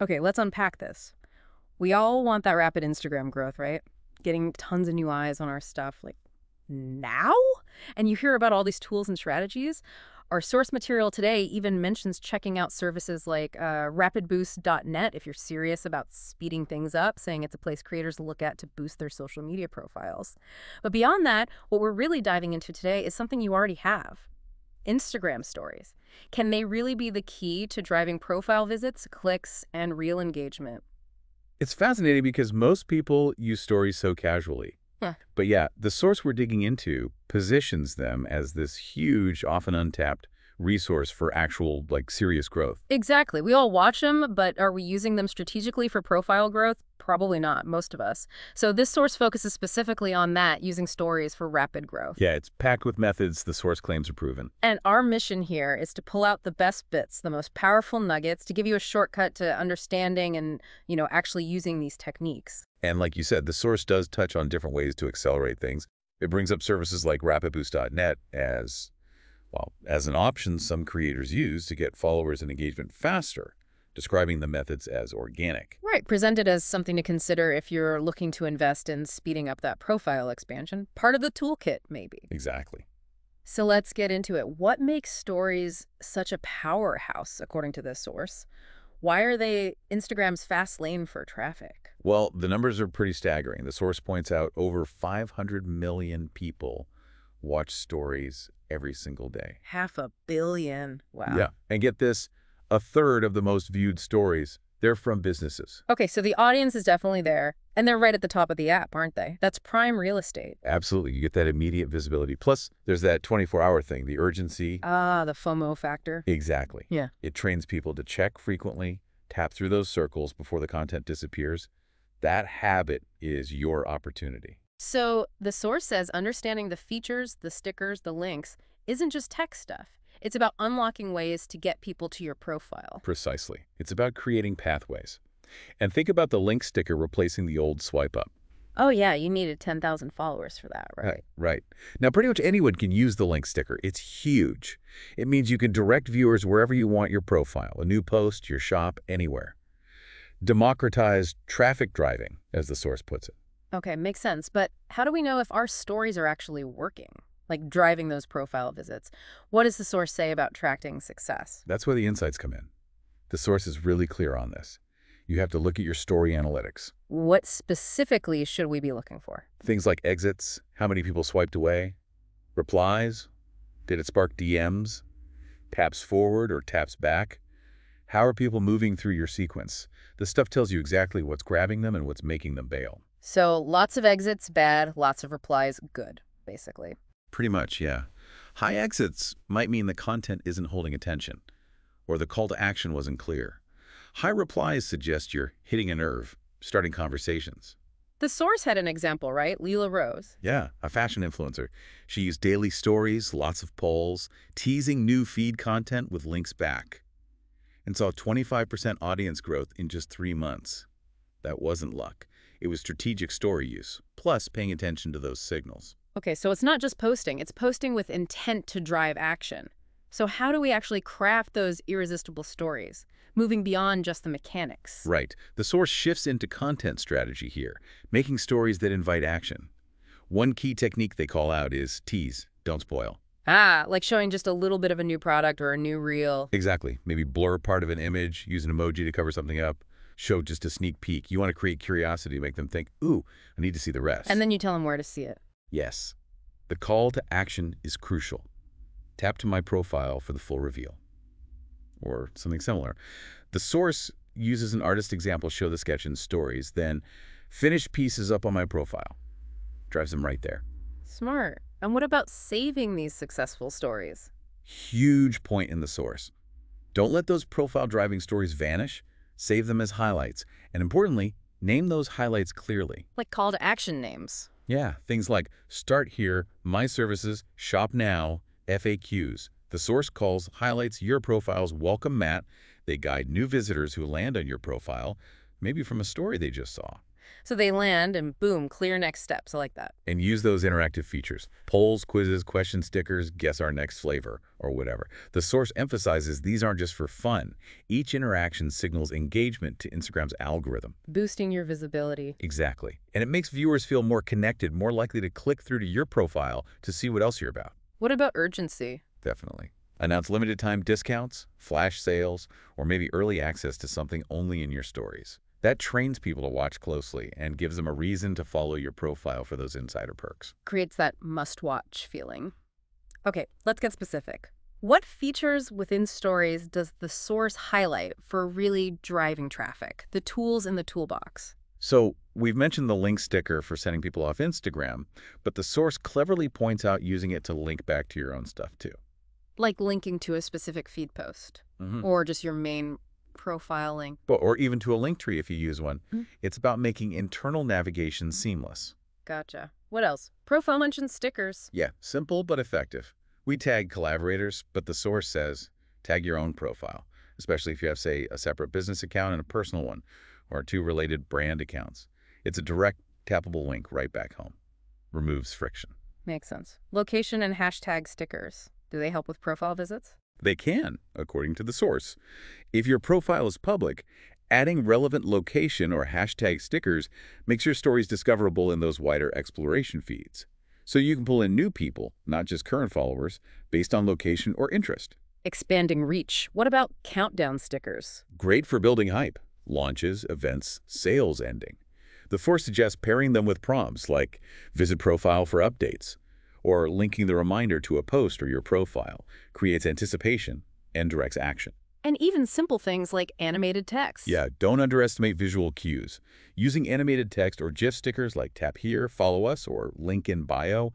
Okay, let's unpack this. We all want that rapid Instagram growth, right? Getting tons of new eyes on our stuff, like now? And you hear about all these tools and strategies. Our source material today even mentions checking out services like rapidboost.net if you're serious about speeding things up, saying it's a place creators look at to boost their social media profiles. But beyond that, what we're really diving into today is something you already have. Instagram stories. Can they really be the key to driving profile visits, clicks, and real engagement? It's fascinating because most people use stories so casually. Huh. But yeah, the source we're digging into positions them as this huge, often untapped resource for actual, serious growth. Exactly. We all watch them, but are we using them strategically for profile growth? Probably not, most of us. So this source focuses specifically on that, using stories for rapid growth. Yeah, it's packed with methods the source claims are proven. And our mission here is to pull out the best bits, the most powerful nuggets, to give you a shortcut to understanding and, actually using these techniques. And like you said, the source does touch on different ways to accelerate things. It brings up services like rapidboost.net as an option some creators use to get followers and engagement faster, describing the methods as organic. Right, presented as something to consider if you're looking to invest in speeding up that profile expansion. Part of the toolkit, maybe. Exactly. So let's get into it. What makes stories such a powerhouse, according to this source? Why are they Instagram's fast lane for traffic? Well, the numbers are pretty staggering. The source points out over 500 million people watch stories every single day. 500 million. Wow. Yeah. And get this, a third of the most viewed stories, they're from businesses. Okay, so the audience is definitely there, and they're right at the top of the app, aren't they? That's prime real estate. Absolutely. You get that immediate visibility. Plus, there's that 24-hour thing, the urgency. Ah, the FOMO factor. Exactly. Yeah. It trains people to check frequently, tap through those circles before the content disappears. That habit is your opportunity. So the source says understanding the features, the stickers, the links isn't just tech stuff. It's about unlocking ways to get people to your profile. Precisely. It's about creating pathways. And think about the link sticker replacing the old swipe up. Oh yeah, you needed 10,000 followers for that, right? Right. Now, pretty much anyone can use the link sticker. It's huge. It means you can direct viewers wherever you want your profile, a new post, your shop, anywhere. Democratized traffic driving, as the source puts it. Okay, makes sense. But how do we know if our stories are actually working? Like driving those profile visits? What does the source say about tracking success? That's where the insights come in. The source is really clear on this. You have to look at your story analytics. What specifically should we be looking for? Things like exits, how many people swiped away, replies, did it spark DMs, taps forward or taps back? How are people moving through your sequence? This stuff tells you exactly what's grabbing them and what's making them bail. So lots of exits, bad. Lots of replies, good, basically. Pretty much, yeah. High exits might mean the content isn't holding attention, or the call to action wasn't clear. High replies suggest you're hitting a nerve, starting conversations. The source had an example, right? Leela Rose. Yeah, a fashion influencer. She used daily stories, lots of polls, teasing new feed content with links back, and saw 25% audience growth in just 3 months. That wasn't luck. It was strategic story use, plus paying attention to those signals. Okay, so it's not just posting. It's posting with intent to drive action. So how do we actually craft those irresistible stories, moving beyond just the mechanics? Right. The source shifts into content strategy here, making stories that invite action. One key technique they call out is tease, don't spoil. Ah, like showing just a little bit of a new product or a new reel. Exactly. Maybe blur part of an image, use an emoji to cover something up, show just a sneak peek. You want to create curiosity, make them think, ooh, I need to see the rest. And then you tell them where to see it. Yes. The call to action is crucial. Tap to my profile for the full reveal. Or something similar. The source uses an artist example, show the sketch in stories, then finish pieces up on my profile. Drives them right there. Smart. And what about saving these successful stories? Huge point in the source. Don't let those profile driving stories vanish. Save them as highlights. And importantly, name those highlights clearly. Like call to action names. Yeah, things like start here, my services, shop now, FAQs. The source calls highlights your profile's welcome mat. They guide new visitors who land on your profile, maybe from a story they just saw. So they land and boom, clear next steps. I like that. And use those interactive features. Polls, quizzes, question stickers, guess our next flavor, or whatever. The source emphasizes these aren't just for fun. Each interaction signals engagement to Instagram's algorithm. Boosting your visibility. Exactly. And it makes viewers feel more connected, more likely to click through to your profile to see what else you're about. What about urgency? Definitely. Announce limited time discounts, flash sales, or maybe early access to something only in your stories. That trains people to watch closely and gives them a reason to follow your profile for those insider perks. Creates that must-watch feeling. Okay, let's get specific. What features within stories does the source highlight for really driving traffic? The tools in the toolbox. So we've mentioned the link sticker for sending people off Instagram, but the source cleverly points out using it to link back to your own stuff too. Like linking to a specific feed post. Or just your main profile link. Or even to a link tree if you use one. Mm. It's about making internal navigation seamless. Gotcha. What else? Profile mentions stickers. Yeah, simple but effective. We tag collaborators, but the source says tag your own profile, especially if you have, say, a separate business account and a personal one, or two related brand accounts. It's a direct, tappable link right back home. Removes friction. Makes sense. Location and hashtag stickers. Do they help with profile visits? They can, according to the source. If your profile is public, adding relevant location or hashtag stickers makes your stories discoverable in those wider exploration feeds. So you can pull in new people, not just current followers, based on location or interest. Expanding reach. What about countdown stickers? Great for building hype, launches, events, sales ending. The source suggests pairing them with prompts like visit profile for updates, or linking the reminder to a post or your profile creates anticipation and directs action. And even simple things like animated text. Yeah, don't underestimate visual cues. Using animated text or GIF stickers like tap here, follow us, or link in bio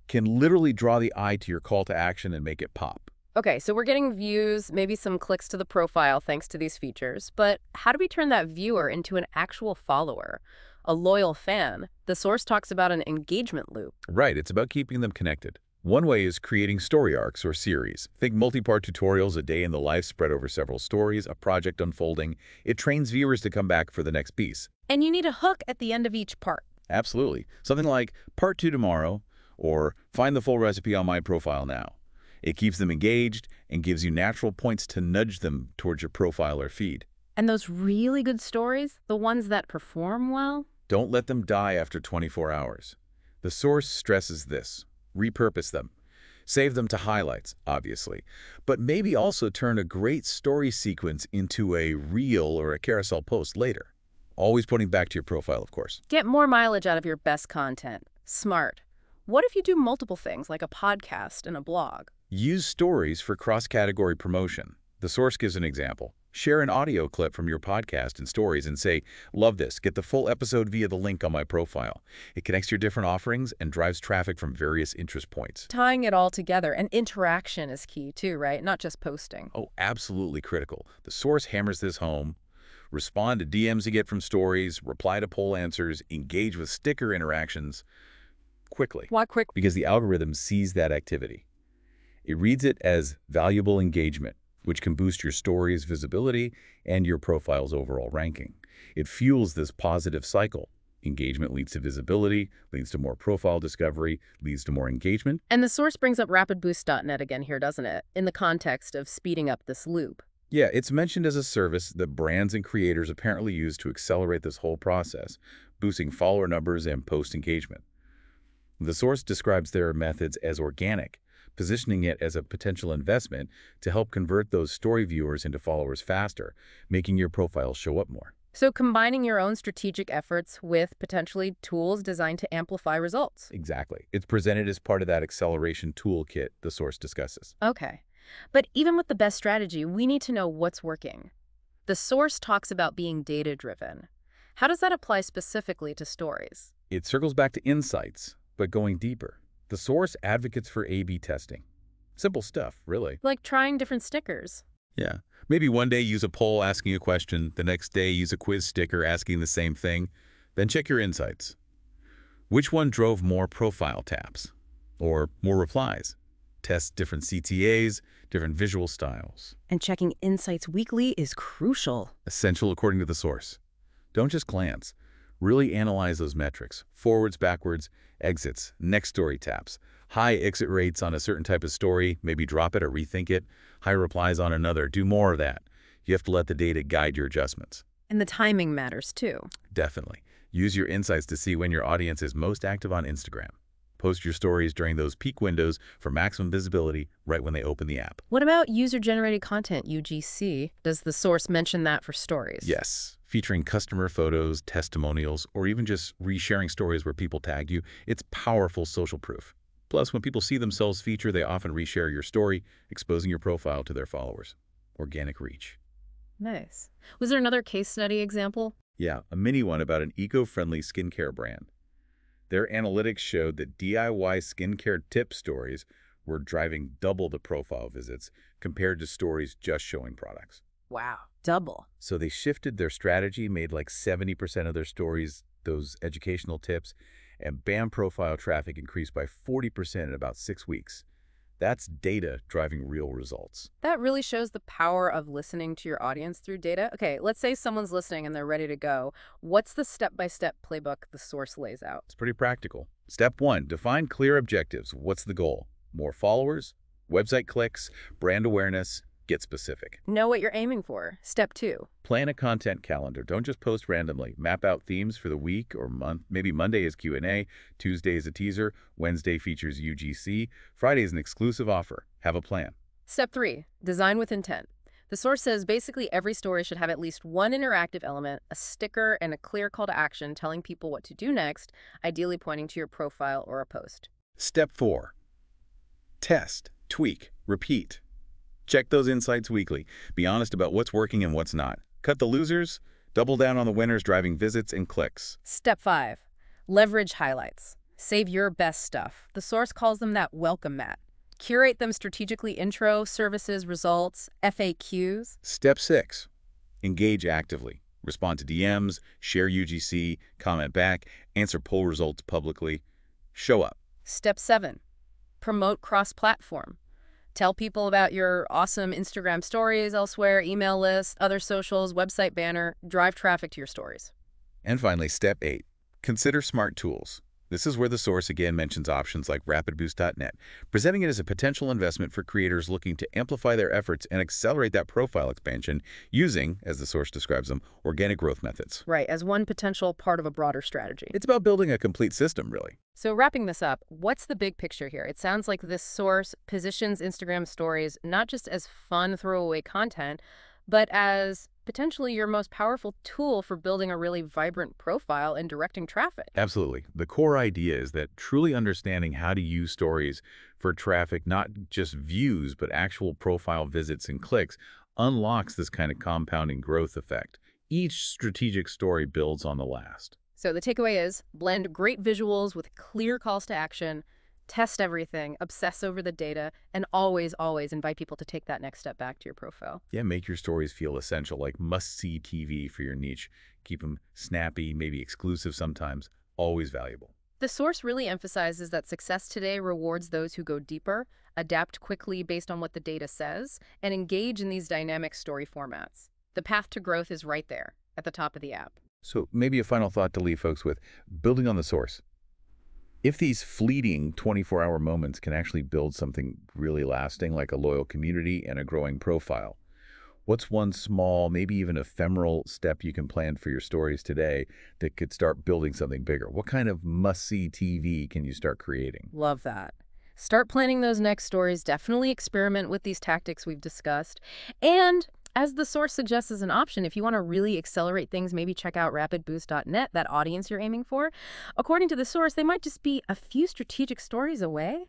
can literally draw the eye to your call to action and make it pop. Okay, so we're getting views, maybe some clicks to the profile thanks to these features, but how do we turn that viewer into an actual follower? A loyal fan? The source talks about an engagement loop. Right, it's about keeping them connected. One way is creating story arcs or series. Think multi-part tutorials, a day in the life spread over several stories, a project unfolding. It trains viewers to come back for the next piece. And you need a hook at the end of each part. Absolutely. Something like part 2 tomorrow, or find the full recipe on my profile now. It keeps them engaged and gives you natural points to nudge them towards your profile or feed. And those really good stories, the ones that perform well? Don't let them die after 24 hours. The source stresses this. Repurpose them. Save them to highlights, obviously, but maybe also turn a great story sequence into a reel or a carousel post later. Always pointing back to your profile, of course. Get more mileage out of your best content. Smart. What if you do multiple things like a podcast and a blog? Use stories for cross-category promotion. The source gives an example. Share an audio clip from your podcast and stories and say, love this, get the full episode via the link on my profile. It connects your different offerings and drives traffic from various interest points. Tying it all together, and interaction is key too, right? Not just posting. Oh, absolutely critical. The source hammers this home. Respond to DMs you get from stories, reply to poll answers, engage with sticker interactions quickly. Why quick? Because the algorithm sees that activity. It reads it as valuable engagement, which can boost your story's visibility and your profile's overall ranking. It fuels this positive cycle. Engagement leads to visibility, leads to more profile discovery, leads to more engagement. And the source brings up rapidboost.net again here, doesn't it? In the context of speeding up this loop. Yeah, it's mentioned as a service that brands and creators apparently use to accelerate this whole process, boosting follower numbers and post engagement. The source describes their methods as organic, positioning it as a potential investment to help convert those story viewers into followers faster, making your profile show up more. So combining your own strategic efforts with potentially tools designed to amplify results. Exactly. It's presented as part of that acceleration toolkit the source discusses. Okay. But even with the best strategy, we need to know what's working. The source talks about being data-driven. How does that apply specifically to stories? It circles back to insights, but going deeper. The source advocates for A/B testing. Simple stuff, really. Like trying different stickers. Yeah. Maybe one day use a poll asking a question, the next day use a quiz sticker asking the same thing. Then check your insights. Which one drove more profile taps? Or more replies? Test different CTAs, different visual styles. And checking insights weekly is crucial. Essential according to the source. Don't just glance. Really analyze those metrics. Forwards, backwards, exits, next story taps. High exit rates on a certain type of story, maybe drop it or rethink it. High replies on another, do more of that. You have to let the data guide your adjustments. And the timing matters too. Definitely. Use your insights to see when your audience is most active on Instagram. Post your stories during those peak windows for maximum visibility right when they open the app. What about user-generated content, UGC? Does the source mention that for stories? Yes, featuring customer photos, testimonials, or even just resharing stories where people tagged you, it's powerful social proof. Plus, when people see themselves featured, they often reshare your story, exposing your profile to their followers. Organic reach. Nice. Was there another case study example? Yeah, a mini one about an eco-friendly skincare brand. Their analytics showed that DIY skincare tip stories were driving double the profile visits compared to stories just showing products. Wow. Double. So they shifted their strategy, made like 70% of their stories those educational tips, and BAM profile traffic increased by 40% in about 6 weeks. That's data driving real results. That really shows the power of listening to your audience through data. Okay, let's say someone's listening and they're ready to go. What's the step-by-step playbook the source lays out? It's pretty practical. Step 1, define clear objectives. What's the goal? More followers, website clicks, brand awareness. Get specific. Know what you're aiming for. Step 2. Plan a content calendar. Don't just post randomly. Map out themes for the week or month. Maybe Monday is Q&A, Tuesday is a teaser, Wednesday features UGC, Friday is an exclusive offer. Have a plan. Step 3. Design with intent. The source says basically every story should have at least one interactive element, a sticker, and a clear call to action telling people what to do next, ideally pointing to your profile or a post. Step 4. Test, tweak, repeat. Check those insights weekly. Be honest about what's working and what's not. Cut the losers, double down on the winners driving visits and clicks. Step 5. Leverage highlights. Save your best stuff. The source calls them that welcome mat. Curate them strategically: intro, services, results, FAQs. Step 6. Engage actively. Respond to DMs, share UGC, comment back, answer poll results publicly. Show up. Step 7. Promote cross-platform. Tell people about your awesome Instagram stories elsewhere, email list, other socials, website banner. Drive traffic to your stories. And finally, step 8. Consider smart tools. This is where the source again mentions options like rapidboost.net, presenting it as a potential investment for creators looking to amplify their efforts and accelerate that profile expansion using, as the source describes them, organic growth methods. Right, as one potential part of a broader strategy. It's about building a complete system, really. So wrapping this up, what's the big picture here? It sounds like this source positions Instagram stories not just as fun throwaway content, but as potentially your most powerful tool for building a really vibrant profile and directing traffic. Absolutely. The core idea is that truly understanding how to use stories for traffic, not just views, but actual profile visits and clicks, unlocks this kind of compounding growth effect. Each strategic story builds on the last. So the takeaway is blend great visuals with clear calls to action, test everything, obsess over the data, and always, always invite people to take that next step back to your profile. Yeah, make your stories feel essential, like must-see TV for your niche. Keep them snappy, maybe exclusive sometimes, always valuable. The source really emphasizes that success today rewards those who go deeper, adapt quickly based on what the data says, and engage in these dynamic story formats. The path to growth is right there, at the top of the app. So maybe a final thought to leave folks with, building on the source. If these fleeting 24-hour moments can actually build something really lasting, like a loyal community and a growing profile, what's one small, maybe even ephemeral step you can plan for your stories today that could start building something bigger? What kind of must-see TV can you start creating? Love that. Start planning those next stories. Definitely experiment with these tactics we've discussed. And as the source suggests as an option, if you want to really accelerate things, maybe check out rapidboost.net, that audience you're aiming for. According to the source, they might just be a few strategic stories away.